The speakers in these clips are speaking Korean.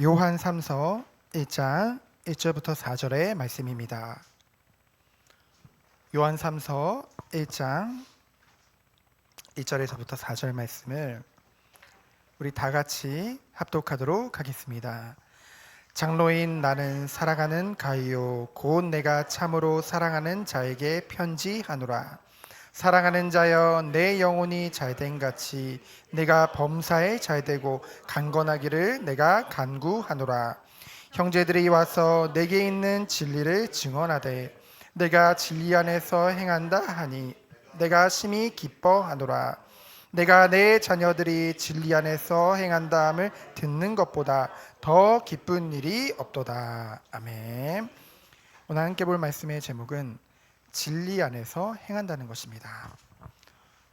요한 3서 1장 1절부터 4절의 말씀입니다. 요한 3서 1장 1절에서부터 4절 말씀을 우리 다 같이 합독하도록 하겠습니다. 장로인 나는 사랑하는 가이오 곧 내가 참으로 사랑하는 자에게 편지하노라. 사랑하는 자여 내 영혼이 잘된 같이 내가 범사에 잘되고 강건하기를 내가 간구하노라. 형제들이 와서 내게 있는 진리를 증언하되 내가 진리 안에서 행한다 하니 내가 심히 기뻐하노라. 내가 내 자녀들이 진리 안에서 행한다 함을 듣는 것보다 더 기쁜 일이 없도다. 아멘. 오늘 함께 볼 말씀의 제목은 진리 안에서 행한다는 것입니다.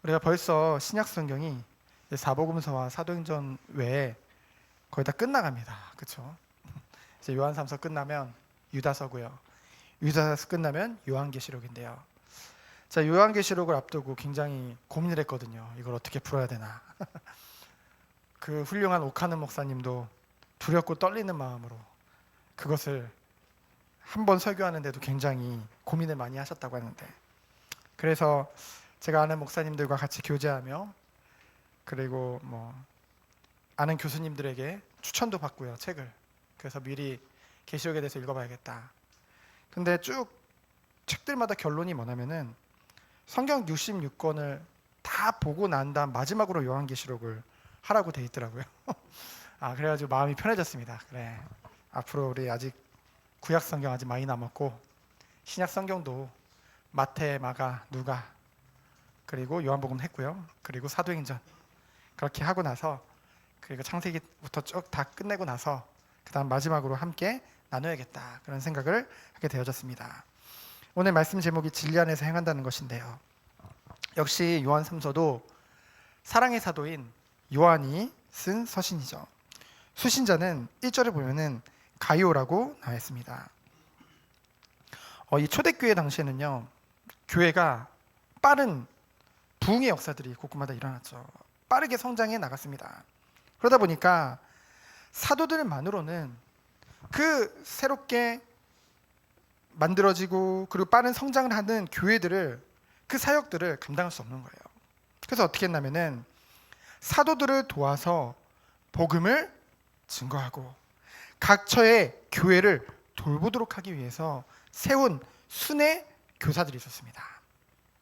우리가 벌써 신약 성경이 사복음서와 사도행전 외에 거의 다 끝나갑니다. 그렇죠? 이제 요한 3서 끝나면 유다서고요. 유다서 끝나면 요한계시록인데요. 자, 요한계시록을 앞두고 굉장히 고민을 했거든요. 이걸 어떻게 풀어야 되나. 그 훌륭한 오카는 목사님도 두렵고 떨리는 마음으로 그것을 한 번 설교하는데도 굉장히 고민을 많이 하셨다고 하는데, 그래서 제가 아는 목사님들과 같이 교제하며 그리고 아는 교수님들에게 추천도 받고요, 책을. 그래서 미리 계시록에 대해서 읽어봐야겠다. 근데 쭉 책들마다 결론이 뭐냐면은 성경 66권을 다 보고 난 다음 마지막으로 요한계시록을 하라고 돼 있더라고요. 그래가지고 마음이 편해졌습니다. 그래, 앞으로 우리 아직 구약 성경 아직 많이 남았고 신약 성경도 마태, 마가, 누가 그리고 요한복음 했고요. 그리고 사도행전 그렇게 하고 나서 그리고 창세기부터 쭉 다 끝내고 나서 그 다음 마지막으로 함께 나눠야겠다, 그런 생각을 하게 되어졌습니다. 오늘 말씀 제목이 진리 안에서 행한다는 것인데요, 역시 요한 3서도 사랑의 사도인 요한이 쓴 서신이죠. 수신자는 1절에 보면은 가이오라고 나와 있습니다. 이 초대교회 당시에는요, 교회가 빠른 부흥의 역사들이 곳곳마다 일어났죠. 빠르게 성장해 나갔습니다. 그러다 보니까 사도들만으로는 그 새롭게 만들어지고 그리고 빠른 성장을 하는 교회들을, 그 사역들을 감당할 수 없는 거예요. 그래서 어떻게 했냐면은 사도들을 도와서 복음을 증거하고 각처의 교회를 돌보도록 하기 위해서 세운 순회 교사들이 있었습니다.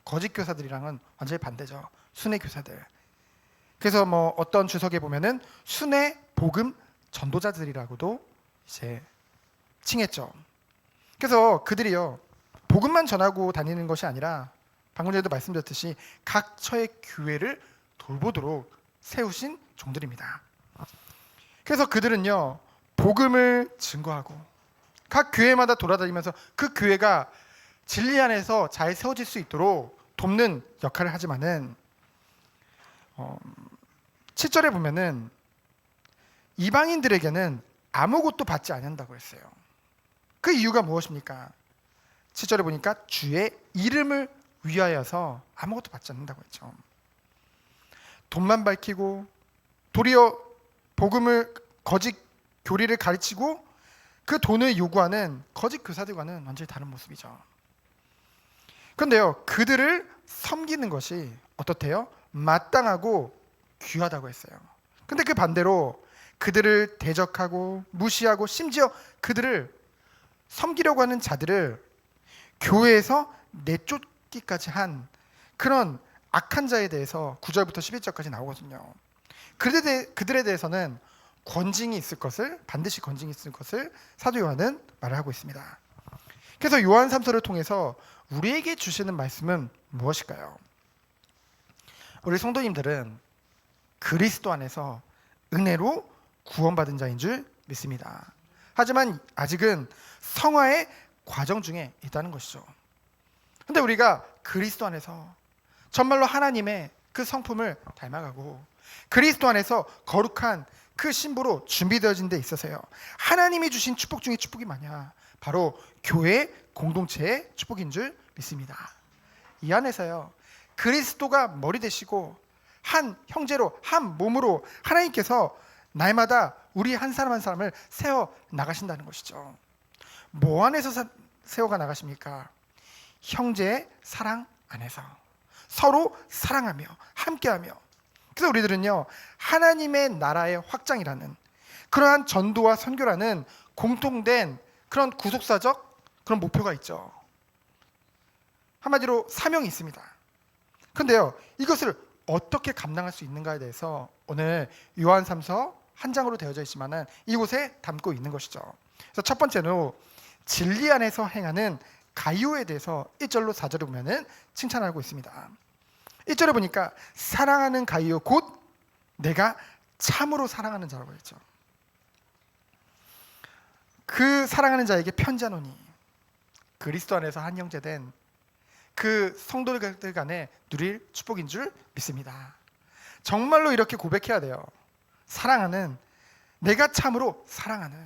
거짓 교사들이랑은 완전히 반대죠. 순회 교사들. 그래서 어떤 주석에 보면은 순회 복음 전도자들이라고도 이제 칭했죠. 그래서 그들이요, 복음만 전하고 다니는 것이 아니라 방금 전에도 말씀드렸듯이 각처의 교회를 돌보도록 세우신 종들입니다. 그래서 그들은요, 복음을 증거하고 각 교회마다 돌아다니면서 그 교회가 진리 안에서 잘 세워질 수 있도록 돕는 역할을 하지만은 7절에 보면은 이방인들에게는 아무것도 받지 않는다고 했어요. 그 이유가 무엇입니까? 7절에 보니까 주의 이름을 위하여서 아무것도 받지 않는다고 했죠. 돈만 밝히고 도리어 복음을, 거짓 교리를 가르치고 그 돈을 요구하는 거짓 교사들과는 완전히 다른 모습이죠. 그런데요, 그들을 섬기는 것이 어떻대요? 마땅하고 귀하다고 했어요. 근데 그 반대로 그들을 대적하고 무시하고 심지어 그들을 섬기려고 하는 자들을 교회에서 내쫓기까지 한 그런 악한 자에 대해서 9절부터 11절까지 나오거든요. 그들에 대해서는 권징이 있을 것을, 반드시 권징이 있을 것을 사도 요한은 말을 하고 있습니다. 그래서 요한 3서를 통해서 우리에게 주시는 말씀은 무엇일까요? 우리 성도님들은 그리스도 안에서 은혜로 구원받은 자인 줄 믿습니다. 하지만 아직은 성화의 과정 중에 있다는 것이죠. 그런데 우리가 그리스도 안에서 정말로 하나님의 그 성품을 닮아가고 그리스도 안에서 거룩한 그 신부로 준비되어진 데 있어서요, 하나님이 주신 축복 중에 축복이 뭐냐? 바로 교회 공동체의 축복인 줄 믿습니다. 이 안에서요, 그리스도가 머리 되시고 한 형제로 한 몸으로 하나님께서 날마다 우리 한 사람 한 사람을 세워 나가신다는 것이죠. 뭐 안에서 세워가 나가십니까? 형제의 사랑 안에서 서로 사랑하며 함께하며. 그래서 우리들은요, 하나님의 나라의 확장이라는 그러한 전도와 선교라는 공통된 그런 구속사적 그런 목표가 있죠. 한마디로 사명이 있습니다. 그런데요, 이것을 어떻게 감당할 수 있는가에 대해서 오늘 요한 3서 한 장으로 되어져 있지만은 이곳에 담고 있는 것이죠. 그래서 첫 번째로 진리 안에서 행하는 가이오에 대해서 1절로 4절에 보면은 칭찬하고 있습니다. 1절에 보니까 사랑하는 가이오 곧 내가 참으로 사랑하는 자라고 했죠. 그 사랑하는 자에게 편지하노니 그리스도 안에서 한 형제된 그 성도들 간에 누릴 축복인 줄 믿습니다. 정말로 이렇게 고백해야 돼요. 사랑하는, 내가 참으로 사랑하는,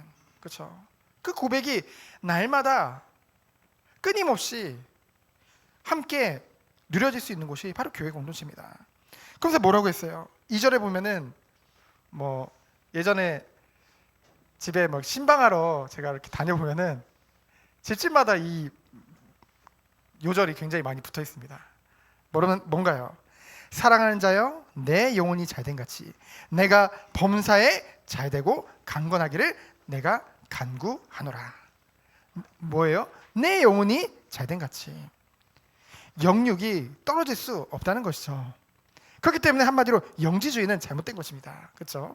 그렇죠? 그 고백이 날마다 끊임없이 함께 누려질 수 있는 곳이 바로 교회 공동체입니다. 그래서 뭐라고 했어요? 2절에 보면은 뭐 예전에 집에 막 신방하러 제가 이렇게 다녀보면은 집집마다 이 요절이 굉장히 많이 붙어 있습니다. 뭔가요? 사랑하는 자여 내 영혼이 잘된 같이 내가 범사에 잘되고 강건하기를 내가 간구하노라. 뭐예요? 내 영혼이 잘된 같이. 영육이 떨어질 수 없다는 것이죠. 그렇기 때문에 한마디로 영지주의는 잘못된 것입니다. 그렇죠?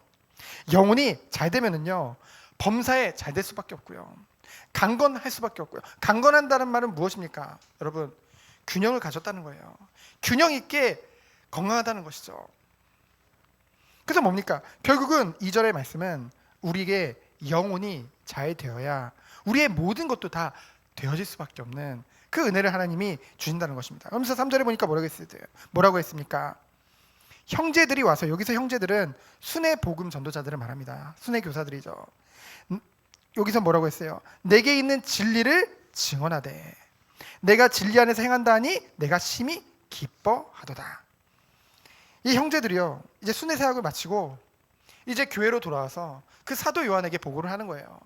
영혼이 잘 되면은요, 범사에 잘 될 수밖에 없고요, 강건할 수밖에 없고요. 강건한다는 말은 무엇입니까? 여러분, 균형을 가졌다는 거예요. 균형 있게 건강하다는 것이죠. 그래서 뭡니까? 결국은 2절의 말씀은 우리에게 영혼이 잘 되어야 우리의 모든 것도 다 되어질 수밖에 없는 그 은혜를 하나님이 주신다는 것입니다. 그러면서 3절에 보니까 뭐라고 했습니까? 형제들이 와서, 여기서 형제들은 순회 복음 전도자들을 말합니다. 순회 교사들이죠. 여기서 뭐라고 했어요? 내게 있는 진리를 증언하되 내가 진리 안에서 행한다 하니 내가 심히 기뻐하도다. 이 형제들이요, 이제 순회 사역을 마치고 이제 교회로 돌아와서 그 사도 요한에게 보고를 하는 거예요.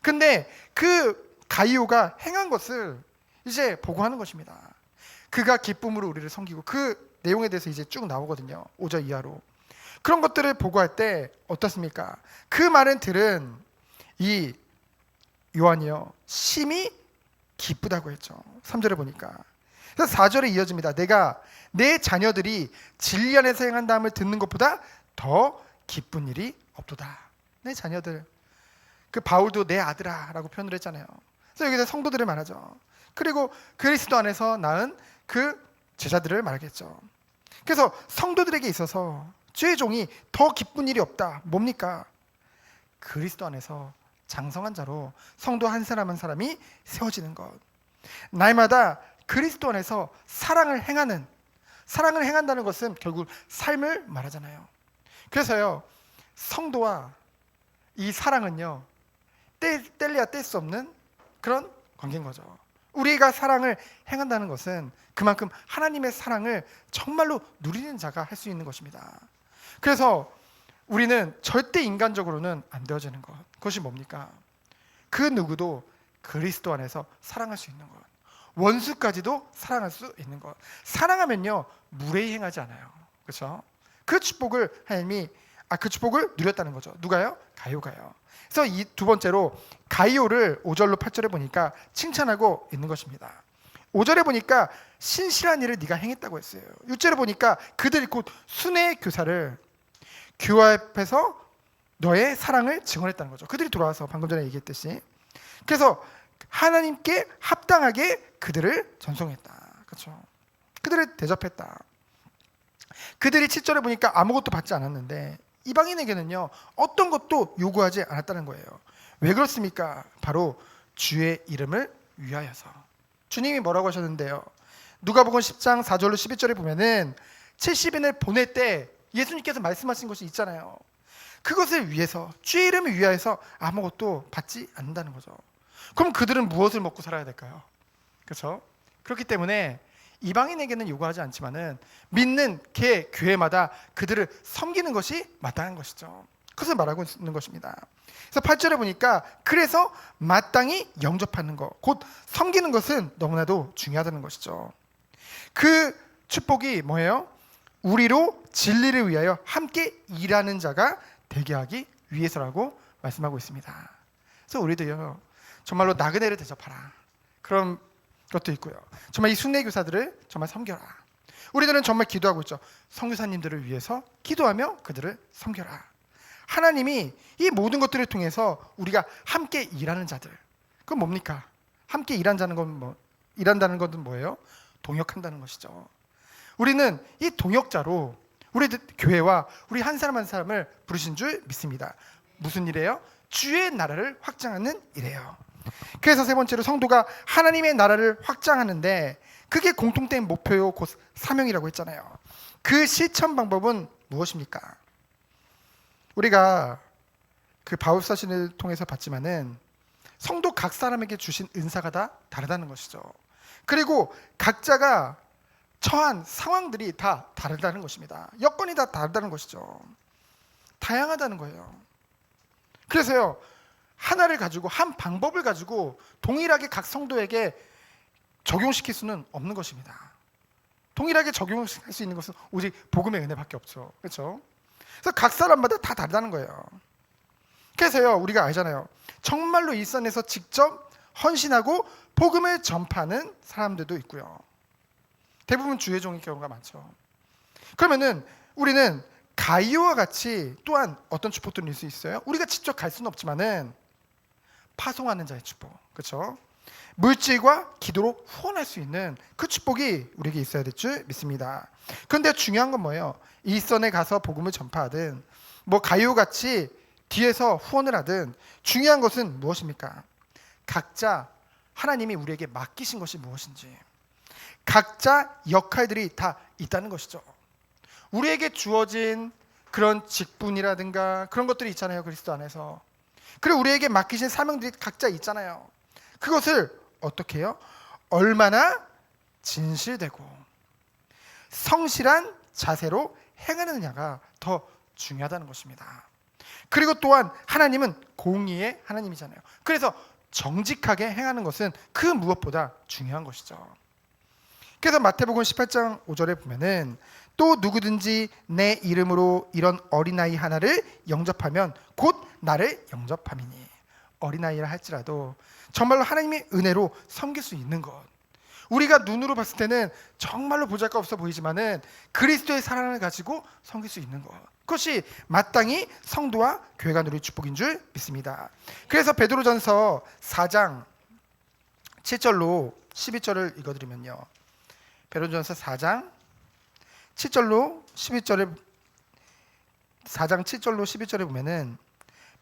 근데 그 가이오가 행한 것을 이제 보고하는 것입니다. 그가 기쁨으로 우리를 섬기고, 그 내용에 대해서 이제 쭉 나오거든요. 5절 이하로. 그런 것들을 보고할 때 어떻습니까? 그 말은 들은 이 요한이요, 심히 기쁘다고 했죠. 3절에 보니까. 그래서 4절에 이어집니다. 내가 내 자녀들이 진리 안에서 행한다함을 듣는 것보다 더 기쁜 일이 없도다. 내 자녀들, 그 바울도 내 아들아라고 표현을 했잖아요. 그래서 여기서 성도들을 말하죠. 그리고 그리스도 안에서 낳은 그 제자들을 말하겠죠. 그래서 성도들에게 있어서 주의 종이 더 기쁜 일이 없다. 뭡니까? 그리스도 안에서 장성한 자로 성도 한 사람 한 사람이 세워지는 것. 날마다 그리스도 안에서 사랑을 행한다는 것은 결국 삶을 말하잖아요. 그래서요, 성도와 이 사랑은요, 뗄래야 뗄 수 없는 그런 관계인 거죠. 우리가 사랑을 행한다는 것은 그만큼 하나님의 사랑을 정말로 누리는 자가 할 수 있는 것입니다. 그래서 우리는 절대 인간적으로는 안 되어지는 것. 그것이 뭡니까? 그 누구도 그리스도 안에서 사랑할 수 있는 것. 원수까지도 사랑할 수 있는 것. 사랑하면요, 무례히 행하지 않아요. 그렇죠? 그 축복을 하나님이 그 축복을 누렸다는 거죠. 누가요? 가이오가요. 그래서 이 두 번째로 가이오를 5절로 8절에 보니까 칭찬하고 있는 것입니다. 5절에 보니까 신실한 일을 네가 행했다고 했어요. 6절에 보니까 그들이 곧 순회 교사를 교회 앞에서 너의 사랑을 증언했다는 거죠. 그들이 돌아와서 방금 전에 얘기했듯이. 그래서 하나님께 합당하게 그들을 전송했다. 그렇죠? 그들을 대접했다. 그들이 7절에 보니까 아무것도 받지 않았는데 이방인에게는요, 어떤 것도 요구하지 않았다는 거예요. 왜 그렇습니까? 바로 주의 이름을 위하여서. 주님이 뭐라고 하셨는데요? 누가복음 10장 4절로 11절에 보면은 70인을 보낼 때 예수님께서 말씀하신 것이 있잖아요. 그것을 위해서, 주의 이름을 위하여서 아무것도 받지 않는다는 거죠. 그럼 그들은 무엇을 먹고 살아야 될까요? 그렇죠? 그렇기 때문에 이방인에게는 요구하지 않지만은 믿는 교회마다 그들을 섬기는 것이 마땅한 것이죠. 그것을 말하고 있는 것입니다. 그래서 8절에 보니까 그래서 마땅히 영접하는 것, 곧 섬기는 것은 너무나도 중요하다는 것이죠. 그 축복이 뭐예요? 우리로 진리를 위하여 함께 일하는 자가 되게 하기 위해서라고 말씀하고 있습니다. 그래서 우리도요, 정말로 나그네를 대접하라, 그런 것도 있고요. 정말 이 순례교사들을 정말 섬겨라. 우리들은 정말 기도하고 있죠. 선교사님들을 위해서 기도하며 그들을 섬겨라. 하나님이 이 모든 것들을 통해서 우리가 함께 일하는 자들, 그건 뭡니까? 함께 일한다는 건 뭐예요? 동역한다는 것이죠. 우리는 이 동역자로 우리 교회와 우리 한 사람 한 사람을 부르신 줄 믿습니다. 무슨 일이에요? 주의 나라를 확장하는 일이에요. 그래서 세 번째로 성도가 하나님의 나라를 확장하는데 그게 공통된 목표요, 곧 사명이라고 했잖아요. 그 실천 방법은 무엇입니까? 우리가 그 바울서신을 통해서 봤지만은 성도 각 사람에게 주신 은사가 다 다르다는 것이죠. 그리고 각자가 처한 상황들이 다 다르다는 것입니다. 여건이 다 다르다는 것이죠. 다양하다는 거예요. 그래서요, 하나를 가지고, 한 방법을 가지고 동일하게 각 성도에게 적용시킬 수는 없는 것입니다. 동일하게 적용할 수 있는 것은 오직 복음의 은혜밖에 없죠. 그렇죠? 그래서 각 사람마다 다 다르다는 거예요. 그래서요, 우리가 알잖아요. 정말로 일선에서 직접 헌신하고 복음을 전파하는 사람들도 있고요. 대부분 주의 종의 경우가 많죠. 그러면은 우리는 가이오와 같이 또한 어떤 축복들이 있을 수 있어요? 우리가 직접 갈 수는 없지만은 파송하는 자의 축복, 그렇죠? 물질과 기도로 후원할 수 있는 그 축복이 우리에게 있어야 될 줄 믿습니다. 그런데 중요한 건 뭐예요? 일선에 가서 복음을 전파하든 뭐 가이오같이 뒤에서 후원을 하든 중요한 것은 무엇입니까? 각자 하나님이 우리에게 맡기신 것이 무엇인지, 각자 역할들이 다 있다는 것이죠. 우리에게 주어진 그런 직분이라든가 그런 것들이 있잖아요, 그리스도 안에서. 그리고 우리에게 맡기신 사명들이 각자 있잖아요. 그것을 어떻게 해요? 얼마나 진실되고 성실한 자세로 행하느냐가 더 중요하다는 것입니다. 그리고 또한 하나님은 공의의 하나님이잖아요. 그래서 정직하게 행하는 것은 그 무엇보다 중요한 것이죠. 그래서 마태복음 18장 5절에 보면은 또 누구든지 내 이름으로 이런 어린아이 하나를 영접하면 곧 나를 영접함이니. 어린아이라 할지라도 정말로 하나님의 은혜로 섬길 수 있는 것, 우리가 눈으로 봤을 때는 정말로 보잘것없어 보이지만은 그리스도의 사랑을 가지고 섬길 수 있는 것, 그것이 마땅히 성도와 교회가 누릴 축복인 줄 믿습니다. 그래서 베드로전서 4장 7절로 11절을 읽어드리면요, 베드로전서 4장 7절로 11절에 4장 7절로 11절에 보면은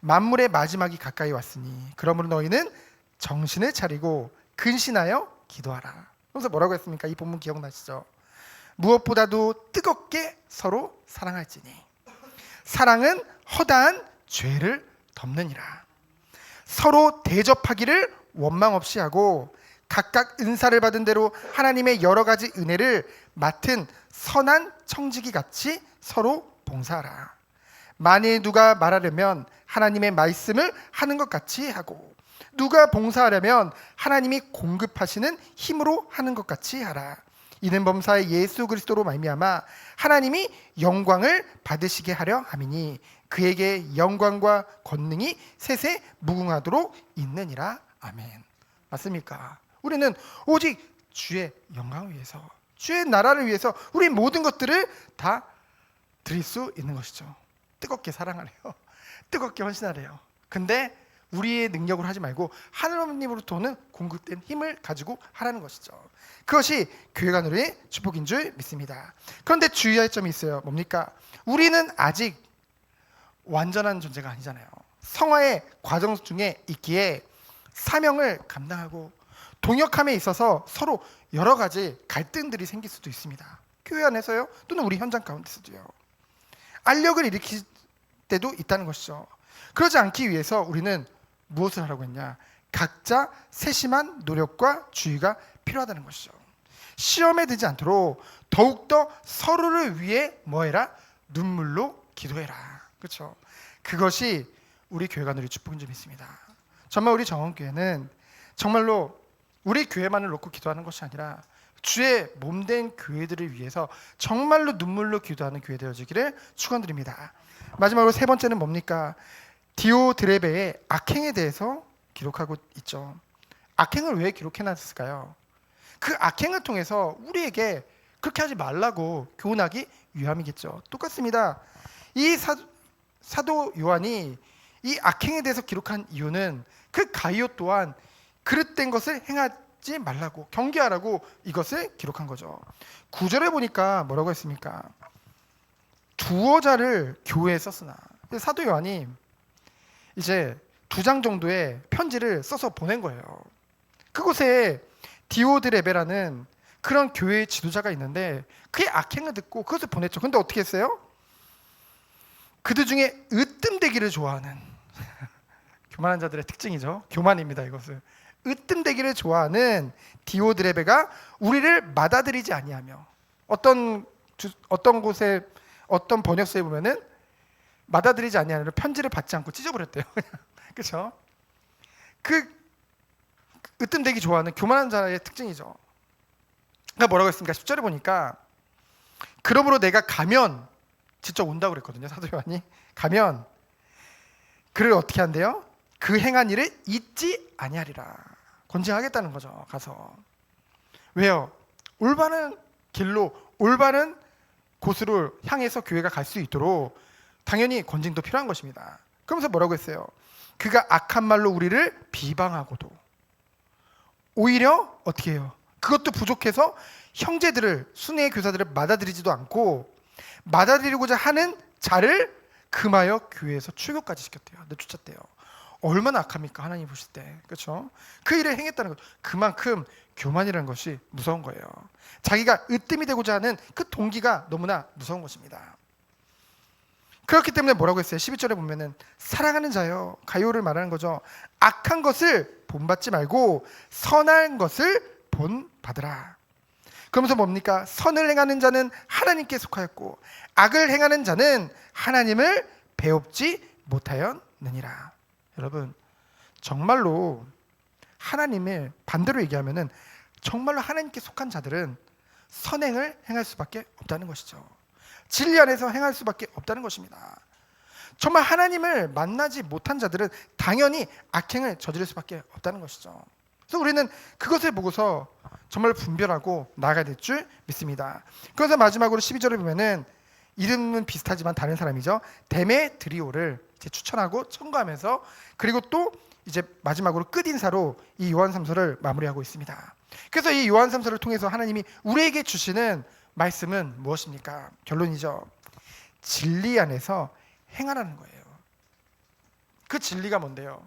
만물의 마지막이 가까이 왔으니 그러므로 너희는 정신을 차리고 근신하여 기도하라. 그래서 뭐라고 했습니까? 이 본문 기억나시죠? 무엇보다도 뜨겁게 서로 사랑할지니 사랑은 허다한 죄를 덮느니라. 서로 대접하기를 원망 없이 하고 각각 은사를 받은 대로 하나님의 여러 가지 은혜를 맡은 선한 청지기 같이 서로 봉사하라. 만일 누가 말하려면 하나님의 말씀을 하는 것 같이 하고 누가 봉사하려면 하나님이 공급하시는 힘으로 하는 것 같이 하라. 이는 범사의 예수 그리스도로 말미암아 하나님이 영광을 받으시게 하려 함이니 그에게 영광과 권능이 세세 무궁하도록 있느니라. 아멘. 맞습니까? 우리는 오직 주의 영광을 위해서, 주의 나라를 위해서 우리 모든 것들을 다 드릴 수 있는 것이죠. 뜨겁게 사랑하래요. 뜨겁게 헌신하래요. 근데 우리의 능력으로 하지 말고 하나님으로부터는 공급된 힘을 가지고 하라는 것이죠. 그것이 교회가 누릴 축복인 줄 믿습니다. 그런데 주의할 점이 있어요. 뭡니까? 우리는 아직 완전한 존재가 아니잖아요. 성화의 과정 중에 있기에 사명을 감당하고 동역함에 있어서 서로 여러 가지 갈등들이 생길 수도 있습니다. 교회 안에서요, 또는 우리 현장 가운데서도요. 알력을 일으킬 때도 있다는 것이죠. 그러지 않기 위해서 우리는 무엇을 하라고 했냐? 각자 세심한 노력과 주의가 필요하다는 것이죠. 시험에 들지 않도록 더욱더 서로를 위해 뭐해라? 눈물로 기도해라. 그렇죠? 그것이 우리 교회가 누릴 축복인 줄 믿습니다. 정말 우리 정원교회는 정말로 우리 교회만을 놓고 기도하는 것이 아니라 주의 몸된 교회들을 위해서 정말로 눈물로 기도하는 교회 되어지기를 축원드립니다. 마지막으로 세 번째는 뭡니까? 디오드레베의 악행에 대해서 기록하고 있죠. 악행을 왜 기록해놨을까요? 그 악행을 통해서 우리에게 그렇게 하지 말라고 교훈하기 위함이겠죠. 똑같습니다. 이 사도 요한이 이 악행에 대해서 기록한 이유는 그 가이오 또한 그릇된 것을 행하지 말라고 경계하라고 이것을 기록한 거죠. 9절에 보니까 뭐라고 했습니까? 두어 자를 교회에 썼으나, 사도 요한이 이제 2장 정도의 편지를 써서 보낸 거예요. 그곳에 디오드레베라는 그런 교회의 지도자가 있는데 그의 악행을 듣고 그것을 보냈죠. 근데 어떻게 했어요? 그들 중에 으뜸되기를 좋아하는 교만한 자들의 특징이죠. 교만입니다. 이것은 으뜸되기를 좋아하는 디오드레베가 우리를 받아들이지 아니하며, 어떤 곳에 어떤 번역서에 보면은 받아들이지 아니하는 편지를 받지 않고 찢어버렸대요. 그렇죠? 그 으뜸되기 좋아하는 교만한 자의 특징이죠. 그러니까 뭐라고 했습니까? 10절에 보니까 그러므로 내가 가면, 직접 온다고 그랬거든요. 사도 요한이 가면 그를 어떻게 한대요? 그 행한 일을 잊지 아니하리라. 권징하겠다는 거죠. 가서. 왜요? 올바른 길로 올바른 곳으로 향해서 교회가 갈 수 있도록 당연히 권징도 필요한 것입니다. 그러면서 뭐라고 했어요? 그가 악한 말로 우리를 비방하고도 오히려 어떻게 해요? 그것도 부족해서 형제들을, 순회의 교사들을 받아들이지도 않고 받아들이고자 하는 자를 금하여 교회에서 출교까지 시켰대요. 내쫓았대요. 얼마나 악합니까? 하나님 보실 때. 그렇죠? 그 일을 행했다는 것. 그만큼 교만이라는 것이 무서운 거예요. 자기가 으뜸이 되고자 하는 그 동기가 너무나 무서운 것입니다. 그렇기 때문에 뭐라고 했어요? 12절에 보면은 사랑하는 자여, 가요를 말하는 거죠. 악한 것을 본받지 말고 선한 것을 본받으라. 그러면서 뭡니까? 선을 행하는 자는 하나님께 속하였고 악을 행하는 자는 하나님을 배웁지 못하였느니라. 여러분, 정말로 하나님을 반대로 얘기하면은 정말로 하나님께 속한 자들은 선행을 행할 수밖에 없다는 것이죠. 진리 안에서 행할 수밖에 없다는 것입니다. 정말 하나님을 만나지 못한 자들은 당연히 악행을 저지를 수밖에 없다는 것이죠. 그래서 우리는 그것을 보고서 정말 분별하고 나아가야 될 줄 믿습니다. 그래서 마지막으로 12절에 보면은 이름은 비슷하지만 다른 사람이죠. 데메드리오를 추천하고 첨가하면서, 그리고 또 이제 마지막으로 끝인사로 이 요한 3서를 마무리하고 있습니다. 그래서 이 요한 3서를 통해서 하나님이 우리에게 주시는 말씀은 무엇입니까? 결론이죠. 진리 안에서 행하라는 거예요. 그 진리가 뭔데요?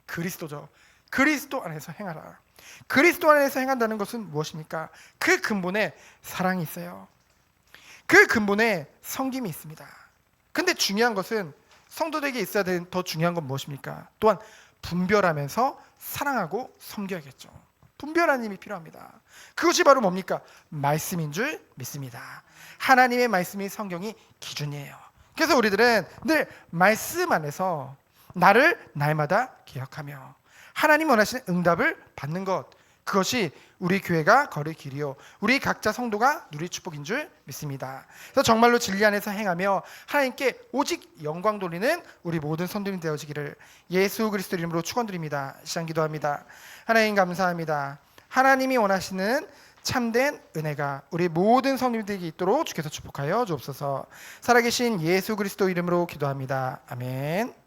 그리스도죠. 그리스도 안에서 행하라. 그리스도 안에서 행한다는 것은 무엇입니까? 그 근본에 사랑이 있어요. 그 근본에 섬김이 있습니다. 근데 중요한 것은 성도들에게 있어야 되는 더 중요한 건 무엇입니까? 또한 분별하면서 사랑하고 섬겨야겠죠. 분별하는 힘이 필요합니다. 그것이 바로 뭡니까? 말씀인 줄 믿습니다. 하나님의 말씀이 성경이 기준이에요. 그래서 우리들은 늘 말씀 안에서 나를 날마다 기억하며 하나님 원하시는 응답을 받는 것, 그것이 우리 교회가 걸을 길이요 우리 각자 성도가 누릴 축복인 줄 믿습니다. 그래서 정말로 진리 안에서 행하며 하나님께 오직 영광 돌리는 우리 모든 성도님 되어지기를 예수 그리스도 이름으로 축원드립니다. 시간 기도합니다. 하나님 감사합니다. 하나님이 원하시는 참된 은혜가 우리 모든 성도님들에게 있도록 주께서 축복하여 주옵소서. 살아계신 예수 그리스도 이름으로 기도합니다. 아멘.